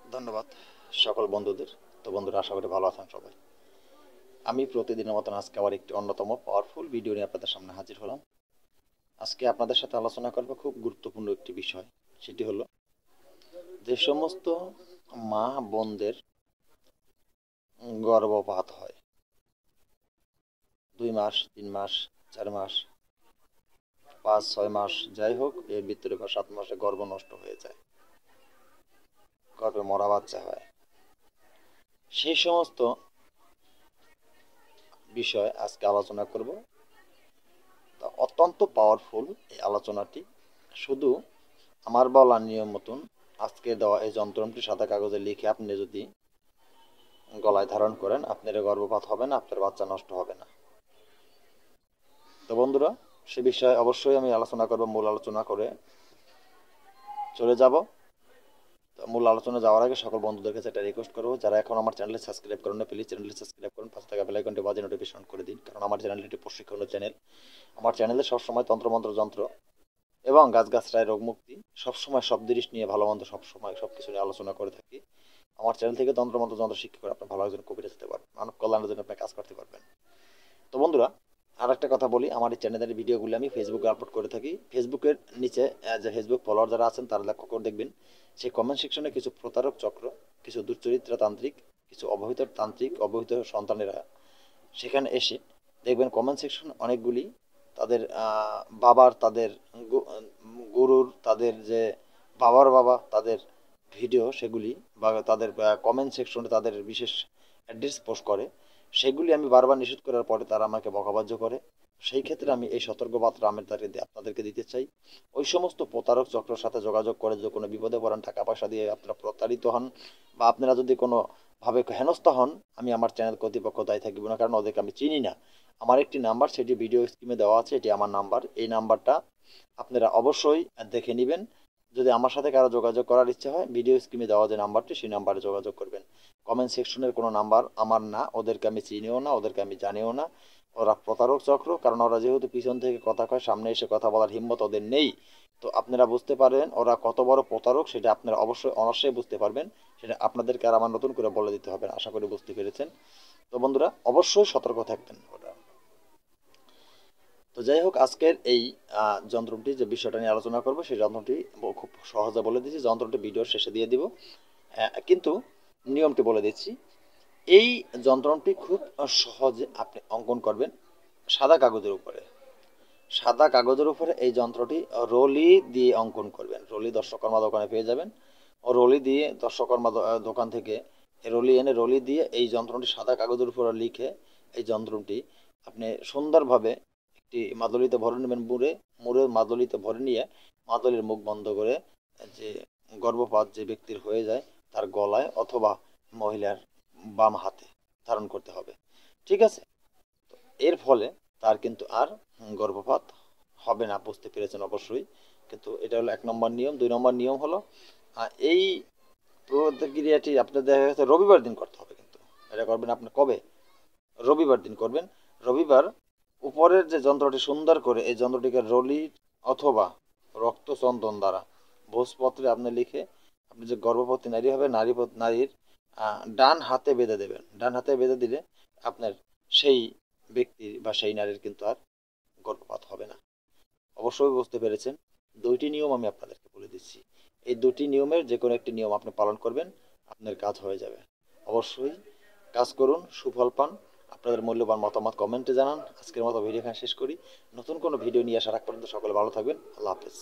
ধন্যবাদ সকল বন্ধুদের। তো বন্ধুরা, আশা করি ভালো আছেন সবাই। আমি প্রতিদিনের মতন আজকে আবার একটি অন্যতম পাওয়ারফুল ভিডিও নিয়ে আপনাদের সামনে হাজির হলাম। আজকে আপনাদের সাথে আলোচনা করব খুব গুরুত্বপূর্ণ একটি বিষয়। সেটি হলো যে সমস্ত মা বোনদের গর্ভপাত হয় 2 মাস, 3 মাস, 4 মাস, 5-6 মাস, যাই হোক এর ভিতরে বা 7 মাসে গর্ভ নষ্ট হয়ে যায়, গর্ভে মরা বাচ্চা হয়। সেই সমস্ত বিষয় আজকে আলোচনা করব। অত্যন্ত পাওয়ারফুল এই আলোচনাটি। শুধু আমার বলার নিয়ম মতন আজকে দেওয়া এই যন্ত্রটি সাদা কাগজে লিখে আপনি যদি গলায় ধারণ করেন, আপনার গর্ভপাত হবে না, আপনার বাচ্চা নষ্ট হবে না। তো বন্ধুরা, সে বিষয়ে অবশ্যই আমি আলোচনা করব। মূল আলোচনা করে চলে যাব। তো মূল আলোচনা যাওয়ার আগে সকল বন্ধুদের কাছে একটা রিকোয়েস্ট করবো, যারা এখন আমার চ্যানেলে সাবস্ক্রাইব করেন না, প্লিজ চ্যানেলটি সাবস্ক্রাইব করুন, পাশে থাকা বেল আইকনটি বাজিয়ে নোটিফিকেশন করে দিন। কারণ আমার চ্যানেলটি একটি প্রশিক্ষণের চ্যানেল। আমার চ্যানেলে সবসময় তন্ত্রমন্ত্র, যন্ত্র এবং গাছগাছড়ায় রোগ মুক্তি, সবসময় সব জিনিস নিয়ে ভালো মন্দ সবসময় সব কিছু নিয়ে আলোচনা করে থাকি। আমার চ্যানেল থেকে তন্ত্রমন্ত্র, যন্ত্র শিক্ষা করে আপনি ভালো একজন কবিরাজ হতে পারবেন, মানব কল্যাণের জন্য আপনি কাজ করতে পারবেন। তো বন্ধুরা, আর একটা কথা বলি, আমার এই চ্যানেলের ভিডিওগুলো আমি ফেসবুকে আপলোড করে থাকি। ফেসবুকের নিচে যে ফেসবুক ফলোয়ার যারা আছেন তারা লক্ষ্য করে দেখবেন, সেই কমেন্ট সেকশনে কিছু প্রতারক চক্র, কিছু দুশ্চরিত্রা তান্ত্রিক, কিছু অবহিত তান্ত্রিক, অবহিত সন্তানেরা সেখানে এসে দেখবেন কমেন্ট সেকশন অনেকগুলি তাদের বাবার, তাদের গুরুর, তাদের যে বাবার বাবা তাদের ভিডিও, সেগুলি বা তাদের কমেন্ট সেকশনে তাদের বিশেষ অ্যাড্রেস পোস্ট করে। সেগুলি আমি বারবার নিষেধ করার পরে তারা আমাকে বকাবাজ্য করে। সেই ক্ষেত্রে আমি এই সতর্কবার্তা আপনাদেরকে দিতে চাই। ওই সমস্ত প্রতারক চক্রের সাথে যোগাযোগ করে যদি কোনো বিপদে পড়েন, টাকা পয়সা দিয়ে আপনারা প্রতারিত হন, বা আপনারা যদি কোনো ভাবে হেনস্থা হন, আমি আমার চ্যানেল কর্তৃপক্ষ দায়ী থাকব না, কারণ ওদেরকে আমি চিনি না। আমার একটি নাম্বার, সেটি ভিডিও স্ক্রিনে দেওয়া আছে, এটি আমার নাম্বার। এই নাম্বারটা আপনারা অবশ্যই দেখে নেবেন। যদি আমার সাথে কারো যোগাযোগ করার ইচ্ছা হয়, ভিডিও স্ক্রিনে দেওয়া যে নাম্বারটি, সেই নাম্বারে যোগাযোগ করবেন। কমেন্ট সেকশনের কোনো নাম্বার আমার না, ওদেরকে আমি চিনিও না, ওদেরকে আমি জানিও না। ওরা প্রতারক চক্র, কারণ ওরা যেহেতু পিছন থেকে কথা কয়, সামনে এসে কথা বলার হিম্মত ওদের নেই। তো আপনারা বুঝতে পারবেন ওরা কত বড় প্রতারক, সেটা আপনারা অবশ্যই অনার্সে বুঝতে পারবেন। সেটা আপনাদেরকে আর আমার নতুন করে বলে দিতে হবে না, আশা করি বুঝতে পেরেছেন। তো বন্ধুরা, অবশ্যই সতর্ক থাকবেন ওরা। তো যাই হোক, আজকের এই যন্ত্রটি যে বিষয়টা নিয়ে আলোচনা করবো, সেই যন্ত্রটি খুব সহজে বলে দিচ্ছি। যন্ত্রটি ভিডিওর শেষে দিয়ে দিব, কিন্তু নিয়মটি বলে দিচ্ছি। এই যন্ত্রটি খুব সহজে আপনি অঙ্কন করবেন সাদা কাগজের উপরে। সাদা কাগজের উপরে এই যন্ত্রটি রলি দিয়ে অঙ্কন করবেন। রলি দর্শকর্মা দোকানে পেয়ে যাবেন। ও রলি দিয়ে দর্শকর্মা দোকান থেকে রলি এনে, রলি দিয়ে এই যন্ত্রটি সাদা কাগজের উপরে লিখে এই যন্ত্রটি আপনি সুন্দরভাবে একটি মাদলিতে ভরে নেবেন। মুড়ে মুড়ে মাদলিতে ভরে নিয়ে মাদলির মুখ বন্ধ করে, যে গর্ভপাত যে ব্যক্তির হয়ে যায় তার গলায় অথবা মহিলার বাম হাতে ধারণ করতে হবে। ঠিক আছে? এর ফলে তার কিন্তু আর গর্ভপাত হবে না, বুঝতে পেরেছেন অবশ্যই। কিন্তু এটা হলো 1 নম্বর নিয়ম। 2 নম্বর নিয়ম হলো এই প্রক্রিয়াটি আপনার দেখা গেছে রবিবার দিন করতে হবে। কিন্তু এটা করবেন আপনি কবে? রবিবার দিন করবেন। রবিবার উপরের যে যন্ত্রটি সুন্দর করে এই যন্ত্রটিকে রলি অথবা রক্তচন্দন দ্বারা ভোজপত্রে আপনি লিখে, আপনি যে গর্ভবতী নারী হবে, নারীর ডান হাতে বেঁধে দেবেন। ডান হাতে বেঁধে দিলে আপনার সেই ব্যক্তির বা সেই নারীর কিন্তু আর গর্ভপাত হবে না। অবশ্যই বুঝতে পেরেছেন। 2টি নিয়ম আমি আপনাদেরকে বলে দিচ্ছি। এই 2টি নিয়মের যে কোনো একটি নিয়ম আপনি পালন করবেন, আপনার কাজ হয়ে যাবে। অবশ্যই কাজ করুন, সুফল পান। আপনাদের মূল্যবান মতামত কমেন্টে জানান। আজকের মতো ভিডিও এখানে শেষ করি। নতুন কোনো ভিডিও নিয়ে আসার আগ পর্যন্ত সকলে ভালো থাকবেন। আল্লাহ হাফেজ।